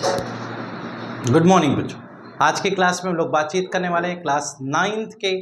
Good morning बच्चों। आज की क्लास में हम लोग बातचीत करने वाले हैं क्लास 9th के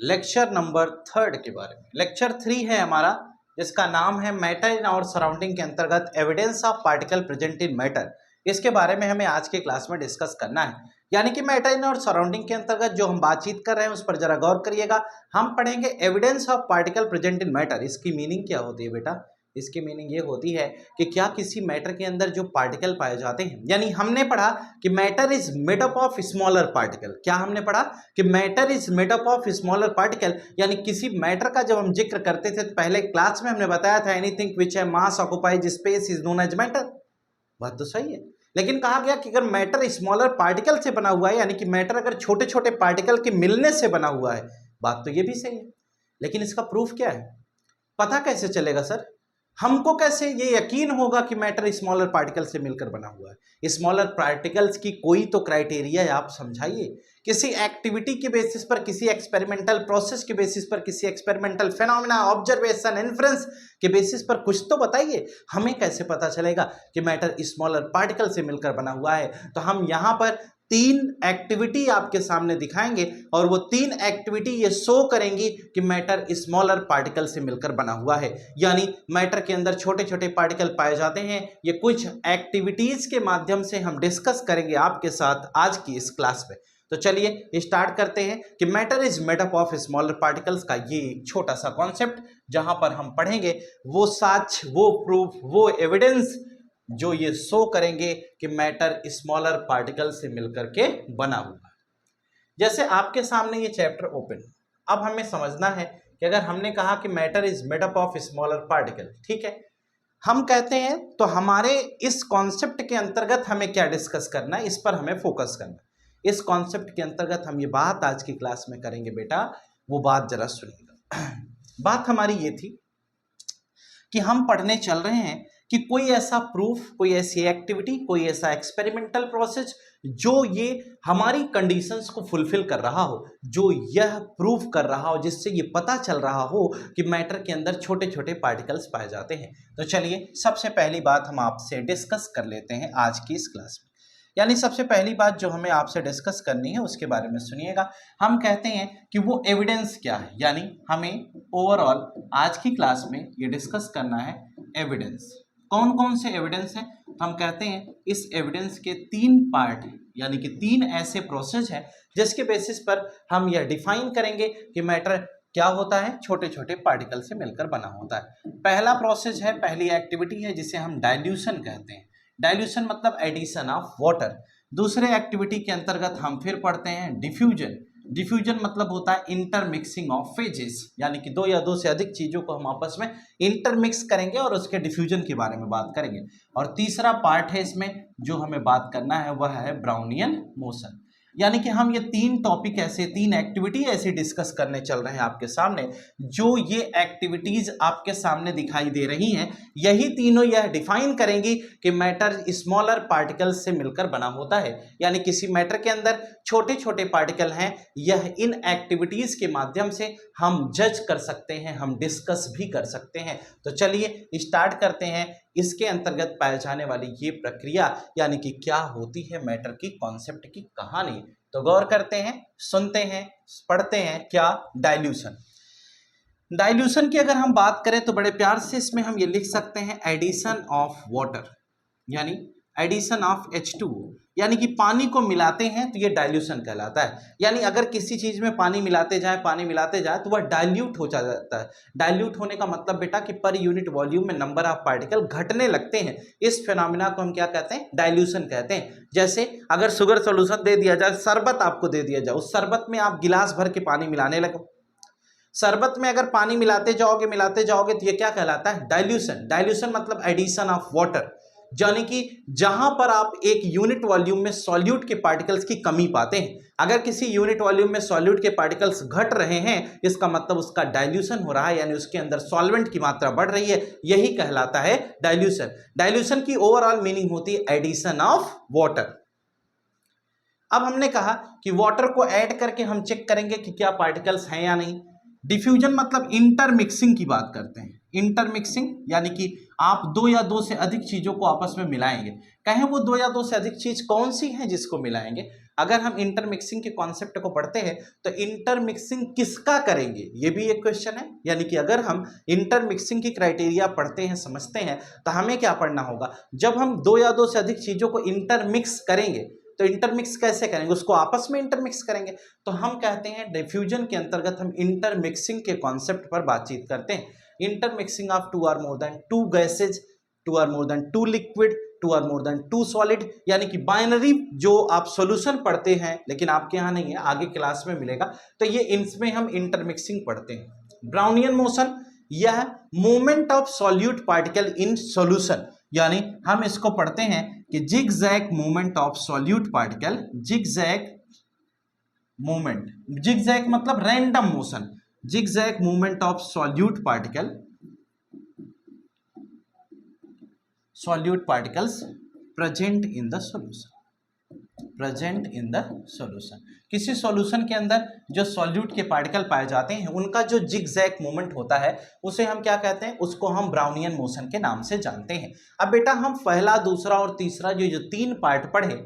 लेक्चर नंबर 3 के बारे में। लेक्चर 3 है हमारा, जिसका नाम है मैटर इन आवर सराउंडिंग के अंतर्गत evidence of particle present in matter. इसके बारे में हमें आज की क्लास में डिस्कस करना है। यानी कि मैटर इन आवर सराउंडिंग के अंतर्गत जो हम बातचीत कर रहे हैं उस पर जरा गौर करिएगा। हम पढ़ेंगे evidence of particle present in matter. इसकी मीनिंग क्या होती है बेटा? इसकी मीनिंग ये होती है कि क्या किसी मैटर के अंदर जो पार्टिकल पाए जाते हैं, यानी हमने पढ़ा कि matter is made up of smaller particle. क्या हमने पढ़ा कि matter is made up of smaller particle, यानी किसी मैटर का जब हम जिक्र करते थे तो पहले क्लास में हमने बताया था एनीथिंग व्हिच है mass occupies space is known as matter. बात तो सही है, लेकिन कहा गया कि अगर मैटर स्मॉलर पार्टिकल से बना हुआ है, यानी कि मैटर अगर छोटे छोटे पार्टिकल के मिलने से बना हुआ है, बात तो ये भी सही है। लेकिन इसका प्रूफ क्या है? पता कैसे चलेगा सर? हमको कैसे ये यकीन होगा कि मैटर स्मॉलर पार्टिकल से मिलकर बना हुआ है? स्मॉलर पार्टिकल्स की कोई तो क्राइटेरिया है, आप समझाइए। किसी एक्टिविटी के बेसिस पर, किसी एक्सपेरिमेंटल प्रोसेस के बेसिस पर, किसी एक्सपेरिमेंटल फेनोमेना, ऑब्जर्वेशन, इन्फ्रेंस के बेसिस पर कुछ तो बताइए। हमें कैसे पता चलेगा कि मैटर स्मॉलर पार्टिकल से मिलकर बना हुआ है? तो हम यहां पर 3 एक्टिविटी आपके सामने दिखाएंगे और वो 3 एक्टिविटी ये शो करेंगी कि मैटर स्मॉलर पार्टिकल से मिलकर बना हुआ है, यानी मैटर के अंदर छोटे छोटे पार्टिकल पाए जाते हैं। ये कुछ एक्टिविटीज के माध्यम से हम डिस्कस करेंगे आपके साथ आज की इस क्लास में। तो चलिए स्टार्ट करते हैं कि matter is made up of smaller particles का ये छोटा सा कॉन्सेप्ट, जहां पर हम पढ़ेंगे वो साक्ष्य, वो प्रूफ, वो एविडेंस जो ये शो करेंगे कि मैटर स्मॉलर पार्टिकल से मिलकर के बना हुआ है। जैसे आपके सामने ये चैप्टर ओपन, अब हमें समझना है कि अगर हमने कहा कि matter is made up of smaller particle, ठीक है, हम कहते हैं तो हमारे इस कॉन्सेप्ट के अंतर्गत हमें क्या डिस्कस करना है, इस पर हमें फोकस करना है। इस कॉन्सेप्ट के अंतर्गत हम ये बात आज की क्लास में करेंगे बेटा, वो बात जरा सुनिएगा। बात हमारी ये थी कि हम पढ़ने चल रहे हैं कि कोई ऐसा प्रूफ, कोई ऐसी एक्टिविटी, कोई ऐसा एक्सपेरिमेंटल प्रोसेस जो ये हमारी कंडीशंस को फुलफिल कर रहा हो, जो यह प्रूफ कर रहा हो, जिससे ये पता चल रहा हो कि मैटर के अंदर छोटे छोटे पार्टिकल्स पाए जाते हैं। तो चलिए सबसे पहली बात हम आपसे डिस्कस कर लेते हैं आज की इस क्लास में। यानी सबसे पहली बात जो हमें आपसे डिस्कस करनी है उसके बारे में सुनिएगा। हम कहते हैं कि वो एविडेंस क्या है, यानी हमें ओवरऑल आज की क्लास में ये डिस्कस करना है एविडेंस। कौन कौन से एविडेंस हैं? हम कहते हैं इस एविडेंस के 3 पार्ट हैं, यानी कि 3 ऐसे प्रोसेस हैं जिसके बेसिस पर हम यह डिफाइन करेंगे कि मैटर क्या होता है, छोटे छोटे पार्टिकल से मिलकर बना होता है। पहला प्रोसेस है, पहली एक्टिविटी है जिसे हम डाइल्यूशन कहते हैं। डाइल्यूशन मतलब एडिशन ऑफ वाटर। दूसरे एक्टिविटी के अंतर्गत हम फिर पढ़ते हैं डिफ्यूजन। डिफ्यूजन मतलब होता है इंटरमिक्सिंग ऑफ फेजेस, यानी कि 2 या 2 से अधिक चीजों को हम आपस में इंटरमिक्स करेंगे और उसके डिफ्यूजन के बारे में बात करेंगे। और तीसरा पार्ट है इसमें जो हमें बात करना है वह है ब्राउनियन मोशन। यानी कि हम ये 3 टॉपिक ऐसे, 3 एक्टिविटी ऐसे डिस्कस करने चल रहे हैं आपके सामने। जो ये एक्टिविटीज आपके सामने दिखाई दे रही हैं, यही तीनों यह डिफाइन करेंगी कि मैटर स्मॉलर पार्टिकल से मिलकर बना होता है, यानी किसी मैटर के अंदर छोटे छोटे पार्टिकल हैं। यह इन एक्टिविटीज के माध्यम से हम जज कर सकते हैं, हम डिस्कस भी कर सकते हैं। तो चलिए स्टार्ट करते हैं इसके अंतर्गत पाए जाने वाली ये प्रक्रिया, यानी कि क्या होती है मैटर की कॉन्सेप्ट की कहानी। तो गौर करते हैं, सुनते हैं, पढ़ते हैं। क्या? डाइल्यूशन। डाइल्यूशन की अगर हम बात करें तो बड़े प्यार से इसमें हम ये लिख सकते हैं एडिशन ऑफ वाटर, यानी एडिशन ऑफ H2O, यानी कि पानी को मिलाते हैं तो ये डाइल्यूशन कहलाता है। यानी अगर किसी चीज में पानी मिलाते जाए, पानी मिलाते जाए तो वह डाइल्यूट हो जाता है। डाइल्यूट होने का मतलब बेटा कि पर यूनिट वॉल्यूम में नंबर ऑफ पार्टिकल घटने लगते हैं। इस फिनोमिना को हम क्या कहते हैं? डाइल्यूशन कहते हैं। जैसे अगर शुगर सॉल्यूशन दे दिया जाए, शरबत आपको दे दिया जाए, उस शरबत में आप गिलास भर के पानी मिलाने लगो। शरबत में अगर पानी मिलाते जाओगे तो ये क्या कहलाता है? डाइल्यूशन। डाइल्यूशन मतलब एडिशन ऑफ वाटर, यानी कि जहां पर आप एक यूनिट वॉल्यूम में सॉल्यूट के पार्टिकल्स की कमी पाते हैं। अगर किसी यूनिट वॉल्यूम में सॉल्यूट के पार्टिकल्स घट रहे हैं, इसका मतलब उसका डाइल्यूशन हो रहा है, यानी उसके अंदर सॉल्वेंट की मात्रा बढ़ रही है। यही कहलाता है डाइल्यूशन। डाइल्यूशन की ओवरऑल मीनिंग होती है एडिशन ऑफ वाटर। अब हमने कहा कि वाटर को ऐड करके हम चेक करेंगे कि क्या पार्टिकल्स हैं या नहीं। डिफ्यूजन मतलब इंटरमिक्सिंग की बात करते हैं। इंटरमिक्सिंग यानी कि आप दो या दो से अधिक चीजों को आपस में मिलाएंगे। कहें वो दो या दो से अधिक चीज कौन सी है जिसको मिलाएंगे? अगर हम इंटरमिक्सिंग के कॉन्सेप्ट को पढ़ते हैं तो इंटरमिक्सिंग किसका करेंगे ये भी एक क्वेश्चन है। यानी कि अगर हम इंटरमिक्सिंग की क्राइटेरिया पढ़ते हैं, समझते हैं, तो हमें क्या पढ़ना होगा? जब हम दो या दो से अधिक चीजों को इंटरमिक्स करेंगे तो इंटरमिक्स कैसे करेंगे? उसको आपस में इंटरमिक्स करेंगे। तो हम कहते हैं डिफ्यूजन के अंतर्गत हम इंटरमिक्सिंग के कॉन्सेप्ट पर बातचीत करते हैं। Intermixing of two or more than two gases, two or more than two liquid, two or more than two solid, यानी कि बाइनरी जो आप सॉल्यूशन पढ़ते हैं लेकिन आपके यहाँ नहीं है, आगे क्लास में मिलेगा, तो ये इसमें हम इंटरमिक्सिंग पढ़ते हैं। ब्राउनियन मोशन, यह movement of solute particle in solution, यानी हम इसको पढ़ते हैं कि zigzag movement of solute particle, zigzag movement, zigzag मतलब random motion, zigzag movement of solute particle, solute particles present in the solution, present in the solution। किसी solution के अंदर जो सॉल्यूट के पार्टिकल पाए जाते हैं उनका जो जिगजैग मूवमेंट होता है उसे हम क्या कहते हैं? उसको हम ब्राउनियन मोशन के नाम से जानते हैं। अब बेटा हम पहला, दूसरा और तीसरा जो तीन पार्ट पढ़े,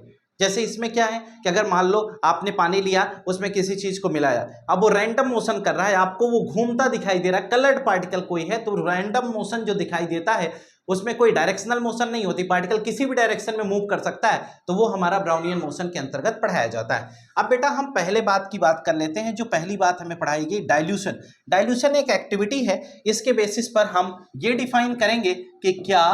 जैसे इसमें क्या है कि अगर मान लो आपने पानी लिया, उसमें किसी चीज को मिलाया, अब वो रैंडम मोशन कर रहा है, आपको वो घूमता दिखाई दे रहा है, कलर्ड पार्टिकल कोई है, तो रैंडम मोशन जो दिखाई देता है उसमें कोई डायरेक्शनल मोशन नहीं होती, पार्टिकल किसी भी डायरेक्शन में मूव कर सकता है, तो वो हमारा ब्राउनियन मोशन के अंतर्गत पढ़ाया जाता है। अब बेटा हम पहले बात की बात कर लेते हैं। जो पहली बात हमें पढ़ाई गई डाइल्यूशन। डाइल्यूशन एक एक्टिविटी है, इसके बेसिस पर हम ये डिफाइन करेंगे कि क्या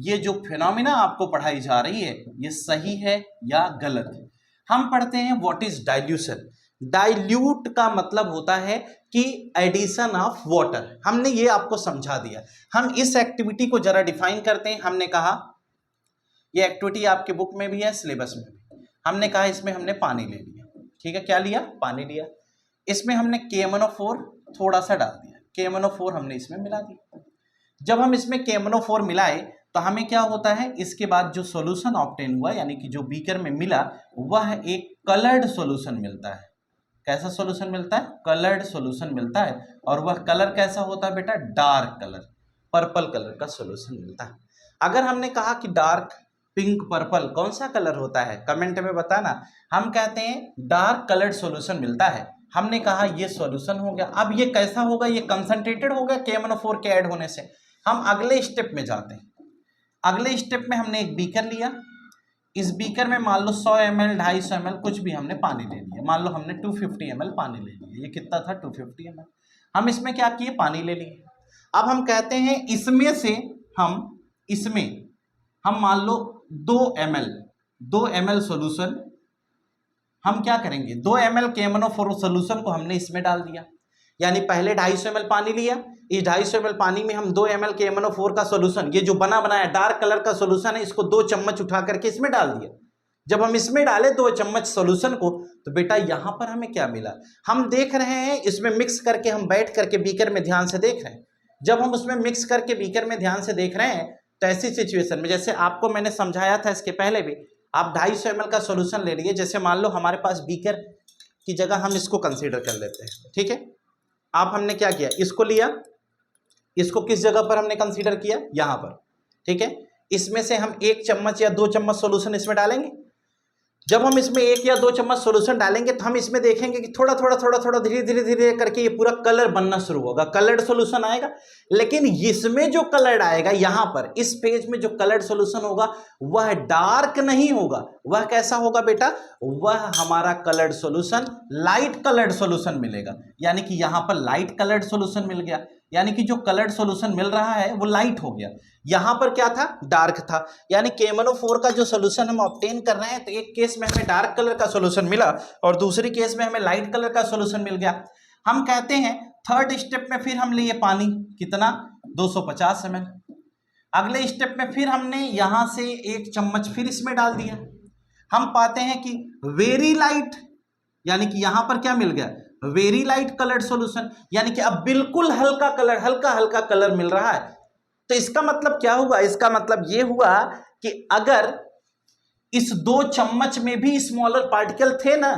ये जो फिनोमिना आपको पढ़ाई जा रही है ये सही है या गलत है। हम पढ़ते हैं व्हाट इज डाइल्यूशन। डाइल्यूट का मतलब होता है कि एडिशन ऑफ वाटर। हमने ये आपको समझा दिया। हम इस एक्टिविटी को जरा डिफाइन करते हैं। हमने कहा ये एक्टिविटी आपके बुक में भी है, सिलेबस में भी। हमने कहा इसमें हमने पानी ले लिया, ठीक है, क्या लिया? पानी लिया। इसमें हमने KMnO4 थोड़ा सा डाल दिया, KMnO4 हमने इसमें मिला दिया। जब हम इसमें KMnO4 मिलाए तो हमें क्या होता है? इसके बाद जो सॉल्यूशन ऑब्टेन हुआ, यानी कि जो बीकर में मिला, वह एक कलर्ड सॉल्यूशन मिलता है। कैसा सॉल्यूशन मिलता है? कलर्ड सॉल्यूशन मिलता है। और वह कलर कैसा होता है बेटा? डार्क कलर, पर्पल कलर का सॉल्यूशन मिलता है। अगर हमने कहा कि डार्क, पिंक, पर्पल कौन सा कलर होता है, कमेंट में बताना। हम कहते हैं डार्क कलर्ड सॉल्यूशन मिलता है। हमने कहा ये सॉल्यूशन हो गया। अब ये कैसा होगा? ये कंसंट्रेटेड हो गया KMnO4 के ऐड होने से। हम अगले स्टेप में जाते हैं। अगले स्टेप में हमने एक बीकर लिया, इस बीकर में मान लो 100 ml, 250 ml कुछ भी हमने पानी ले लिया। मान लो हमने 250 ml पानी ले लिया। ये कितना था? 250 ml। हम इसमें क्या किए? पानी ले लिए। अब हम कहते हैं इसमें से हम मान लो 2 ml सॉल्यूशन, हम क्या करेंगे? 2 ml KMnO4 सॉल्यूशन को हमने इसमें डाल दिया। यानी पहले 250 ml पानी लिया, इस 250 ml पानी में हम 2 ml KMnO4 का सॉल्यूशन, ये जो बना बनाया डार्क कलर का सॉल्यूशन है, इसको 2 चम्मच उठा करके इसमें डाल दिया। जब हम इसमें डाले 2 चम्मच सॉल्यूशन को, तो बेटा यहां पर हमें क्या मिला? हम देख रहे हैं इसमें मिक्स करके, हम बैठ करके बीकर में ध्यान से देख रहे हैं। जब हम उसमें मिक्स करके बीकर में ध्यान से देख रहे हैं तो ऐसी सिचुएशन में, जैसे आपको मैंने समझाया था इसके पहले भी, आप 250 ml का सॉल्यूशन ले लिए। जैसे मान लो हमारे पास बीकर की जगह हम इसको कंसीडर कर लेते हैं, ठीक है। आप हमने क्या किया? इसको लिया, इसको किस जगह पर हमने कंसीडर किया? यहां पर, ठीक है। इसमें से हम 1 चम्मच या 2 चम्मच सॉल्यूशन इसमें डालेंगे। जब हम इसमें 1 या 2 चम्मच सॉल्यूशन डालेंगे तो हम इसमें देखेंगे कि थोड़ा थोड़ा धीरे धीरे करके ये पूरा कलर बनना शुरू होगा, कलर्ड सॉल्यूशन आएगा। लेकिन इसमें जो कलर्ड आएगा, यहां पर इस पेज में जो कलर्ड सॉल्यूशन होगा वह डार्क नहीं होगा। वह कैसा होगा बेटा? वह हमारा coloured solution light coloured solution मिलेगा। यानी कि यहां पर लाइट कलर्ड सॉल्यूशन मिल गया, यानी कि जो कलर्ड सॉल्यूशन मिल रहा है वो लाइट हो गया। यहां पर क्या था? डार्क था। यानी KMnO4 का जो सॉल्यूशन हम ऑब्टेन कर रहे हैं, तो एक केस में हमें डार्क कलर का सॉल्यूशन मिला और दूसरी केस में हमें लाइट कलर का सॉल्यूशन मिल गया। हम कहते हैं थर्ड स्टेप में फिर हम लिए पानी, कितना? 250 ml। अगले स्टेप में फिर हमने यहां से 1 चम्मच फिर इसमें डाल दिया। हम पाते हैं कि वेरी लाइट, यानी कि यहां पर क्या मिल गया? वेरी लाइट कलर्ड सॉल्यूशन, यानी कि अब बिल्कुल हल्का कलर, हल्का कलर मिल रहा है। तो इसका मतलब क्या हुआ? इसका मतलब यह हुआ कि अगर इस 2 चम्मच में भी स्मॉलर पार्टिकल थे ना,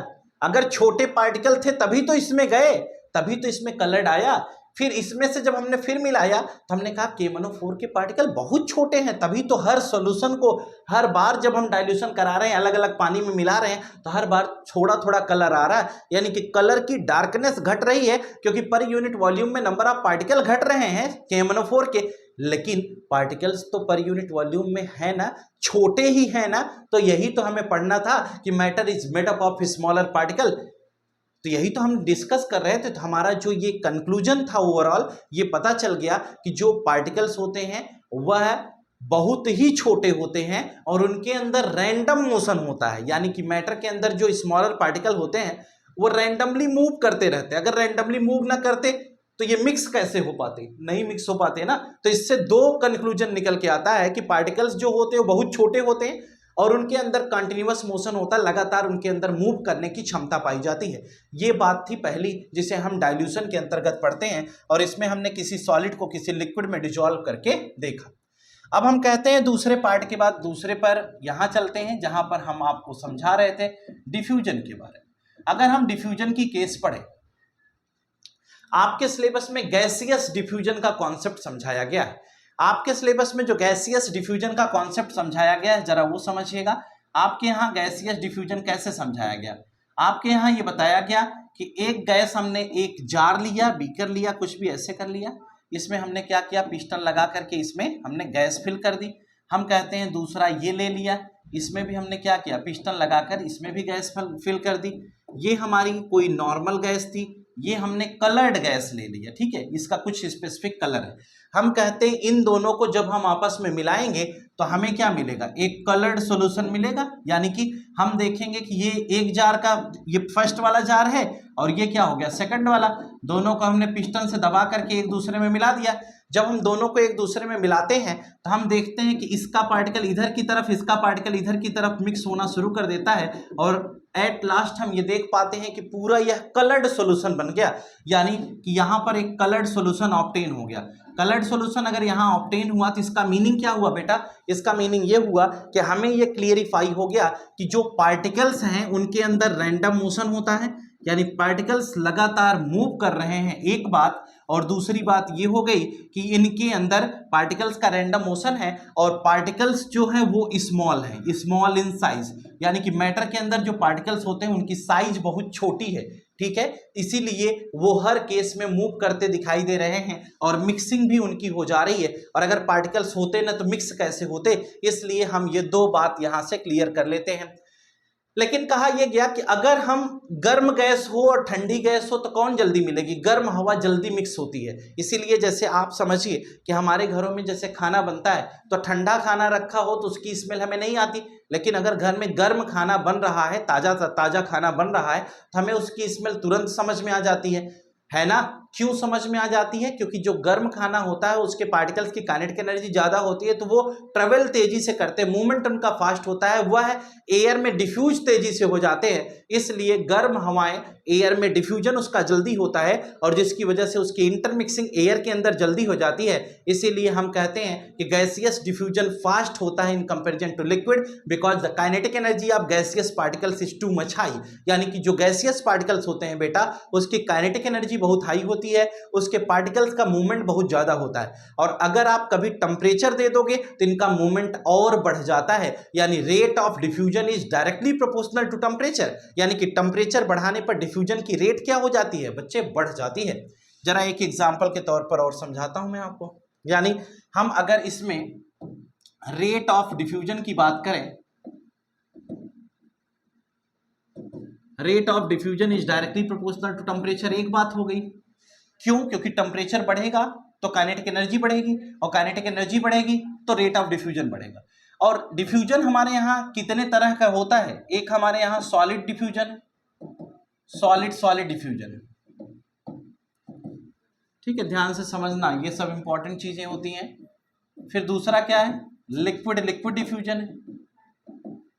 अगर छोटे पार्टिकल थे तभी तो इसमें गए, तभी तो इसमें कलर्ड आया। फिर इसमें से जब हमने फिर मिलाया तो हमने कहा KMnO4 के पार्टिकल बहुत छोटे हैं, तभी तो हर सॉल्यूशन को हर बार जब हम डाइल्यूशन करा रहे हैं, अलग अलग पानी में मिला रहे हैं, तो हर बार थोड़ा थोड़ा कलर आ रहा है, यानी कि कलर की डार्कनेस घट रही है, क्योंकि पर यूनिट वॉल्यूम में नंबर ऑफ पार्टिकल घट रहे हैं KMnO4 के, लेकिन पार्टिकल्स तो पर यूनिट वॉल्यूम में है ना, छोटे ही है ना। तो यही तो हमें पढ़ना था कि matter is made up of smaller particle. तो यही तो हम डिस्कस कर रहे थे। तो हमारा जो ये कंक्लूजन था ओवरऑल, ये पता चल गया कि जो पार्टिकल्स होते हैं वह बहुत ही छोटे होते हैं और उनके अंदर रैंडम मोशन होता है, यानी कि मैटर के अंदर जो स्मॉलर पार्टिकल होते हैं वो रैंडमली मूव करते रहते हैं। अगर रैंडमली मूव ना करते तो ये मिक्स कैसे हो पाते, नहीं मिक्स हो पाते ना। तो इससे दो कंक्लूजन निकल के आता है कि पार्टिकल्स जो होते हैं वो बहुत छोटे होते हैं और उनके अंदर कंटिन्यूअस मोशन होता है, लगातार उनके अंदर मूव करने की क्षमता पाई जाती है। ये बात थी पहली, जिसे हम डाइल्यूशन के अंतर्गत पढ़ते हैं, और इसमें हमने किसी सॉलिड को किसी लिक्विड में डिसॉल्व करके देखा। अब हम कहते हैं दूसरे पार्ट के बाद दूसरे पर यहां चलते हैं, जहां पर हम आपको समझा रहे थे डिफ्यूजन के बारे में। अगर हम डिफ्यूजन की केस पढ़े, आपके सिलेबस में गैसियस डिफ्यूजन का कॉन्सेप्ट समझाया गया है। आपके सिलेबस में जो गैसियस डिफ्यूजन का कॉन्सेप्ट समझाया गया है जरा वो समझिएगा। आपके यहाँ गैसियस डिफ्यूजन कैसे समझाया गया, आपके यहाँ ये बताया गया कि एक गैस हमने एक जार लिया, बीकर लिया, कुछ भी ऐसे कर लिया, इसमें हमने क्या किया, पिस्टन लगा करके इसमें हमने गैस फिल कर दी। हम कहते हैं दूसरा ये ले लिया, इसमें भी हमने क्या किया, पिस्टन लगाकर इसमें भी गैस फिल कर दी। ये हमारी कोई नॉर्मल गैस थी, ये हमने कलर्ड गैस ले लिया, ठीक है, इसका कुछ स्पेसिफिक कलर है। हम कहते हैं इन दोनों को जब हम आपस में मिलाएंगे तो हमें क्या मिलेगा, एक कलर्ड सॉल्यूशन मिलेगा। यानी कि हम देखेंगे कि ये एक जार का ये फर्स्ट वाला जार है और ये क्या हो गया, सेकंड वाला। दोनों को हमने पिस्टन से दबा करके एक दूसरे में मिला दिया। जब हम दोनों को एक दूसरे में मिलाते हैं तो हम देखते हैं कि इसका पार्टिकल इधर की तरफ, इसका पार्टिकल इधर की तरफ मिक्स होना शुरू कर देता है और एट लास्ट हम ये देख पाते हैं कि पूरा यह कलर्ड सॉल्यूशन बन गया। यानी कि यहाँ पर एक कलर्ड सॉल्यूशन ऑब्टेन हो गया। कलर्ड सॉल्यूशन अगर यहाँ ऑब्टेन हुआ तो इसका मीनिंग क्या हुआ बेटा, इसका मीनिंग ये हुआ कि हमें ये क्लियरिफाई हो गया कि जो पार्टिकल्स हैं उनके अंदर रैंडम मोशन होता है, यानी पार्टिकल्स लगातार मूव कर रहे हैं, एक बात। और दूसरी बात ये हो गई कि इनके अंदर पार्टिकल्स का रैंडम मोशन है और पार्टिकल्स जो है वो स्मॉल है, स्मॉल इन साइज, यानी कि मैटर के अंदर जो पार्टिकल्स होते हैं उनकी साइज बहुत छोटी है, ठीक है। इसीलिए वो हर केस में मूव करते दिखाई दे रहे हैं और मिक्सिंग भी उनकी हो जा रही है। और अगर पार्टिकल्स होते ना तो मिक्स कैसे होते, इसलिए हम ये दो बात यहां से क्लियर कर लेते हैं। लेकिन कहा यह गया कि अगर हम गर्म गैस हो और ठंडी गैस हो तो कौन जल्दी मिलेगी, गर्म हवा जल्दी मिक्स होती है। इसीलिए जैसे आप समझिए कि हमारे घरों में जैसे खाना बनता है तो ठंडा खाना रखा हो तो उसकी स्मेल हमें नहीं आती, लेकिन अगर घर में गर्म खाना बन रहा है, ताज़ा ताज़ा खाना बन रहा है तो हमें उसकी स्मेल तुरंत समझ में आ जाती है ना। क्यों समझ में आ जाती है, क्योंकि जो गर्म खाना होता है उसके पार्टिकल्स की काइनेटिक एनर्जी ज़्यादा होती है तो वो ट्रेवल तेजी से करते हैं, मूवमेंट उनका फास्ट होता है, वह एयर में डिफ्यूज तेजी से हो जाते हैं। इसलिए गर्म हवाएं एयर में डिफ्यूजन उसका जल्दी होता है और जिसकी वजह से उसकी इंटरमिक्सिंग एयर के अंदर जल्दी हो जाती है। इसीलिए हम कहते हैं कि गैसियस डिफ्यूजन फास्ट होता है in comparison to liquid, because the kinetic energy of gaseous particles is too much high. यानी कि जो गैसियस पार्टिकल्स होते हैं बेटा उसकी काइनेटिक एनर्जी बहुत हाई होती है, उसके पार्टिकल्स का मूवमेंट बहुत ज्यादा होता है। और अगर आप कभी टेम्परेचर दे दोगे तो इनका मूवमेंट और बढ़ जाता है। यानी rate of diffusion is directly proportional to temperature, यानी कि टेम्परेचर बढ़ाने पर डिफ्यूजन की रेट क्या हो जाती है बच्चे, बढ़ जाती है। जरा एक एग्जांपल के तौर पर और समझाता हूं मैं आपको। यानी हम अगर इसमें रेट ऑफ डिफ्यूजन की बात करें, rate of diffusion is directly proportional to temperature, एक बात हो गई। क्यों, क्योंकि टेम्परेचर बढ़ेगा तो काइनेटिक एनर्जी बढ़ेगी और काइनेटिक एनर्जी बढ़ेगी तो रेट ऑफ डिफ्यूजन बढ़ेगा। और डिफ्यूजन हमारे यहाँ कितने तरह का होता है, एक हमारे यहाँ सॉलिड डिफ्यूजन, सॉलिड डिफ्यूजन, ठीक है, ध्यान से समझना, ये सब इंपॉर्टेंट चीजें होती हैं। फिर दूसरा क्या है, लिक्विड डिफ्यूजन है।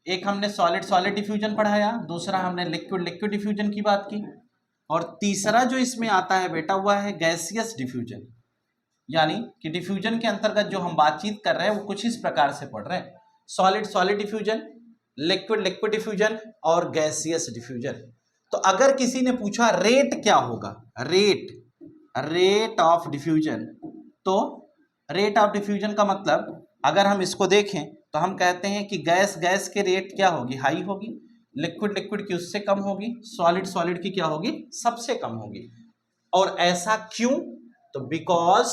एक हमने सॉलिड डिफ्यूजन पढ़ाया, दूसरा हमने लिक्विड डिफ्यूजन की बात की, और तीसरा जो इसमें आता है बेटा वह है गैसियस डिफ्यूजन। यानी कि डिफ्यूजन के अंतर्गत जो हम बातचीत कर रहे हैं वो कुछ इस प्रकार से पढ़ रहे हैं, सॉलिड डिफ्यूजन, लिक्विड डिफ्यूजन और गैसियस डिफ्यूजन। तो अगर किसी ने पूछा रेट क्या होगा, रेट ऑफ डिफ्यूजन, तो रेट ऑफ डिफ्यूजन का मतलब अगर हम इसको देखें तो हम कहते हैं कि गैस के रेट क्या होगी, हाई होगी, लिक्विड की उससे कम होगी, सॉलिड की क्या होगी, सबसे कम होगी। और ऐसा क्यों? तो बिकॉज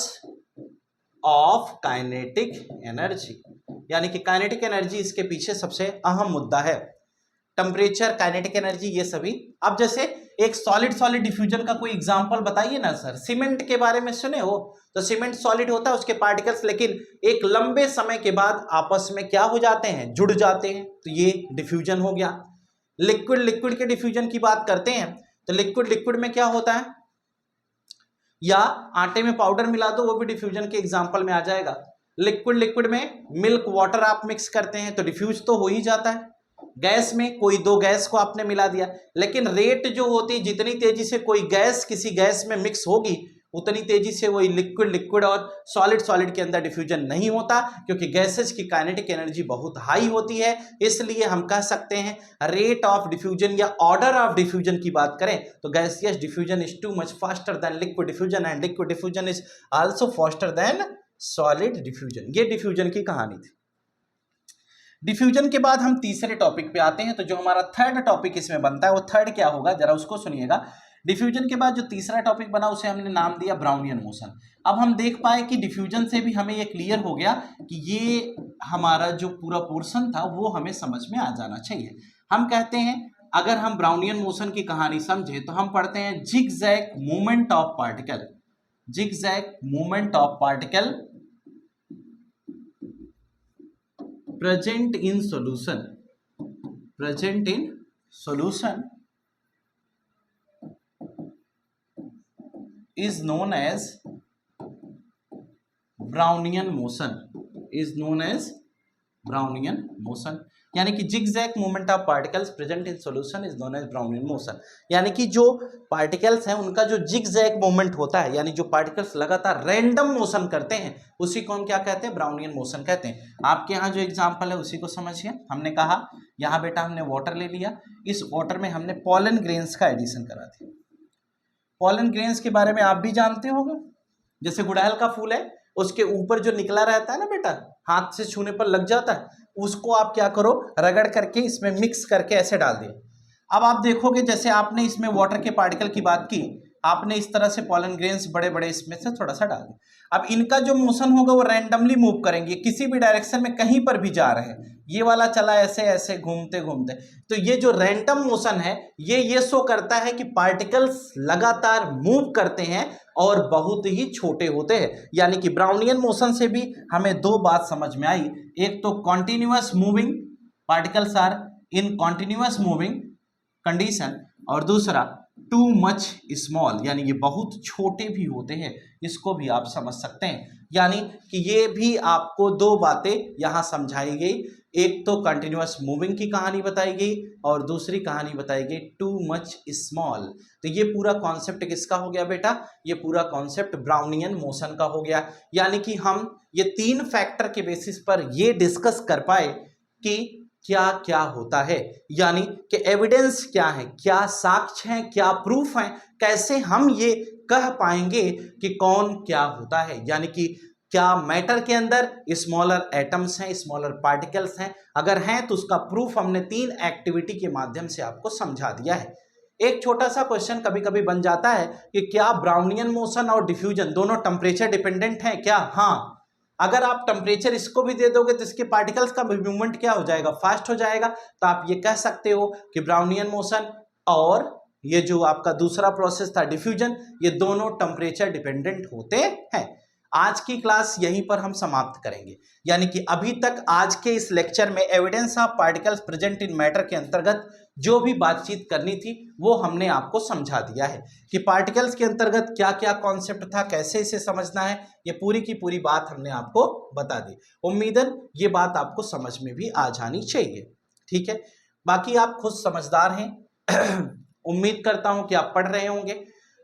ऑफ काइनेटिक एनर्जी, यानी कि काइनेटिक एनर्जी इसके पीछे सबसे अहम मुद्दा है। टेम्परेचर, काइनेटिक एनर्जी, ये सभी। अब जैसे एक सॉलिड डिफ्यूजन का कोई एग्जांपल बताइए ना सर। सीमेंट के बारे में सुने हो? तो सीमेंट सॉलिड होता है, उसके पार्टिकल्स लेकिन एक लंबे समय के बाद आपस में क्या हो जाते हैं, जुड़ जाते हैं, तो ये डिफ्यूजन हो गया। लिक्विड के डिफ्यूजन की बात करते हैं तो लिक्विड में क्या होता है, या आटे में पाउडर मिला दो, वो भी डिफ्यूजन के एग्जांपल में आ जाएगा। लिक्विड में मिल्क वाटर आप मिक्स करते हैं तो डिफ्यूज तो हो ही जाता है। गैस में कोई दो गैस को आपने मिला दिया, लेकिन रेट जो होती है, जितनी तेजी से कोई गैस किसी गैस में मिक्स होगी उतनी तेजी से वही लिक्विड और सॉलिड के अंदर डिफ्यूजन नहीं होता, क्योंकि गैसेज की काइनेटिक एनर्जी बहुत हाई होती है। इसलिए हम कह सकते हैं रेट ऑफ डिफ्यूजन या ऑर्डर ऑफ डिफ्यूजन की बात करें तो gaseous diffusion is too much faster than liquid diffusion and liquid diffusion is also faster than solid diffusion. ये डिफ्यूजन की कहानी थी। डिफ्यूजन के बाद हम तीसरे टॉपिक पे आते हैं, तो जो हमारा थर्ड टॉपिक इसमें बनता है वो थर्ड क्या होगा, जरा उसको सुनिएगा। डिफ्यूजन के बाद जो तीसरा टॉपिक बना उसे हमने नाम दिया ब्राउनियन मोशन। अब हम देख पाए कि डिफ्यूजन से भी हमें ये क्लियर हो गया कि ये हमारा जो पूरा पोर्शन था वो हमें समझ में आ जाना चाहिए। हम कहते हैं अगर हम ब्राउनियन मोशन की कहानी समझे तो हम पढ़ते हैं zigzag movement of particle, zigzag movement of particle present in solution is known as Brownian motion, यानी कि zigzag movement of particles present in solution is known as Brownian motion. यानी कि जो पार्टिकल्स हैं उनका जो जिगजैग मूवमेंट होता है, यानी जो पार्टिकल्स लगातार रैंडम मोशन करते हैं, उसी को हम क्या कहते हैं, ब्राउनियन मोशन कहते हैं। आपके यहाँ जो एग्जांपल है उसी को समझिए। हमने कहा यहाँ बेटा हमने वाटर ले लिया, इस वाटर में हमने पॉलन ग्रेन्स का एडिशन करा दिया। पॉलन ग्रेन्स के बारे में आप भी जानते होंगे, जैसे गुड़हल का फूल है उसके ऊपर जो निकला रहता है ना बेटा, हाथ से छूने पर लग जाता है, उसको आप क्या करो, रगड़ करके इसमें मिक्स करके ऐसे डाल दिए। अब आप देखोगे जैसे आपने इसमें वाटर के पार्टिकल की बात की, आपने इस तरह से पॉलन ग्रेन्स बड़े बड़े इसमें से थोड़ा सा डाल दिया। अब इनका जो मोशन होगा वो रैंडमली मूव करेंगे, किसी भी डायरेक्शन में कहीं पर भी जा रहे हैं। ये वाला चला ऐसे ऐसे घूमते घूमते, तो ये जो रैंडम मोशन है ये शो करता है कि पार्टिकल्स लगातार मूव करते हैं और बहुत ही छोटे होते हैं। यानी कि ब्राउनियन मोशन से भी हमें दो बात समझ में आई, एक तो continuous moving, particles are in continuous moving condition, और दूसरा टू मच स्मॉल, यानी ये बहुत छोटे भी होते हैं, इसको भी आप समझ सकते हैं। यानी कि ये भी आपको दो बातें यहाँ समझाई गई, एक तो कंटिन्यूअस मूविंग की कहानी बताई गई और दूसरी कहानी बताई गई टू मच स्मॉल। तो ये पूरा कॉन्सेप्ट किसका हो गया बेटा, ये पूरा कॉन्सेप्ट ब्राउनियन मोशन का हो गया। यानी कि हम ये तीन फैक्टर के बेसिस पर ये डिस्कस कर पाए कि क्या क्या होता है, यानी कि एविडेंस क्या है, क्या साक्ष्य हैं, क्या प्रूफ हैं, कैसे हम ये कह पाएंगे कि कौन क्या होता है। यानी कि क्या मैटर के अंदर स्मॉलर एटम्स हैं, स्मॉलर पार्टिकल्स हैं, अगर हैं तो उसका प्रूफ हमने तीन एक्टिविटी के माध्यम से आपको समझा दिया है। एक छोटा सा क्वेश्चन कभी कभी बन जाता है कि क्या ब्राउनियन मोशन और डिफ्यूजन दोनों टेम्परेचर डिपेंडेंट हैं क्या? हाँ, अगर आप टेम्परेचर इसको भी दे दोगे तो इसके पार्टिकल्स का मूवमेंट क्या हो जाएगा, फास्ट हो जाएगा। तो आप ये कह सकते हो कि ब्राउनियन मोशन और ये जो आपका दूसरा प्रोसेस था डिफ्यूजन, ये दोनों टेम्परेचर डिपेंडेंट होते हैं। आज की क्लास यहीं पर हम समाप्त करेंगे। यानी कि अभी तक आज के इस लेक्चर में evidence of particles present in matter के अंतर्गत जो भी बातचीत करनी थी वो हमने आपको समझा दिया है कि पार्टिकल्स के अंतर्गत क्या क्या कॉन्सेप्ट था, कैसे इसे समझना है, ये पूरी की पूरी बात हमने आपको बता दी। उम्मीदन ये बात आपको समझ में भी आ जानी चाहिए, ठीक है। बाकी आप खुद समझदार हैं उम्मीद करता हूं कि आप पढ़ रहे होंगे।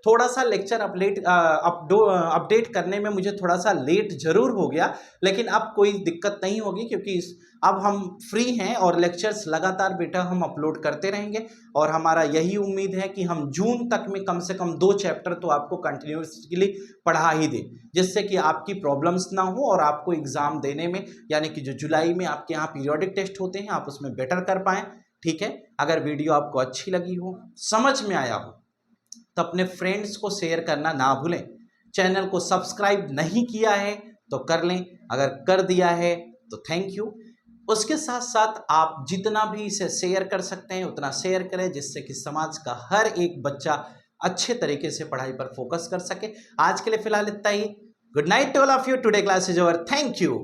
थोड़ा सा लेक्चर अपडेट करने में मुझे थोड़ा सा लेट जरूर हो गया, लेकिन अब कोई दिक्कत नहीं होगी क्योंकि अब हम फ्री हैं और लेक्चर्स लगातार बेटा हम अपलोड करते रहेंगे। और हमारा यही उम्मीद है कि हम जून तक में कम से कम 2 चैप्टर तो आपको कंटिन्यूसली पढ़ा ही दें, जिससे कि आपकी प्रॉब्लम्स ना हो और आपको एग्ज़ाम देने में, यानी कि जो जुलाई में आपके यहाँ पीरियोडिक टेस्ट होते हैं, आप उसमें बेटर कर पाएँ। ठीक है, अगर वीडियो आपको अच्छी लगी हो, समझ में आया हो, तो अपने फ्रेंड्स को शेयर करना ना भूलें। चैनल को सब्सक्राइब नहीं किया है तो कर लें, अगर कर दिया है तो थैंक यू। उसके साथ साथ आप जितना भी इसे शेयर कर सकते हैं उतना शेयर करें, जिससे कि समाज का हर एक बच्चा अच्छे तरीके से पढ़ाई पर फोकस कर सके। आज के लिए फिलहाल इतना ही। Good night to all of you. Today class is over. Thank you.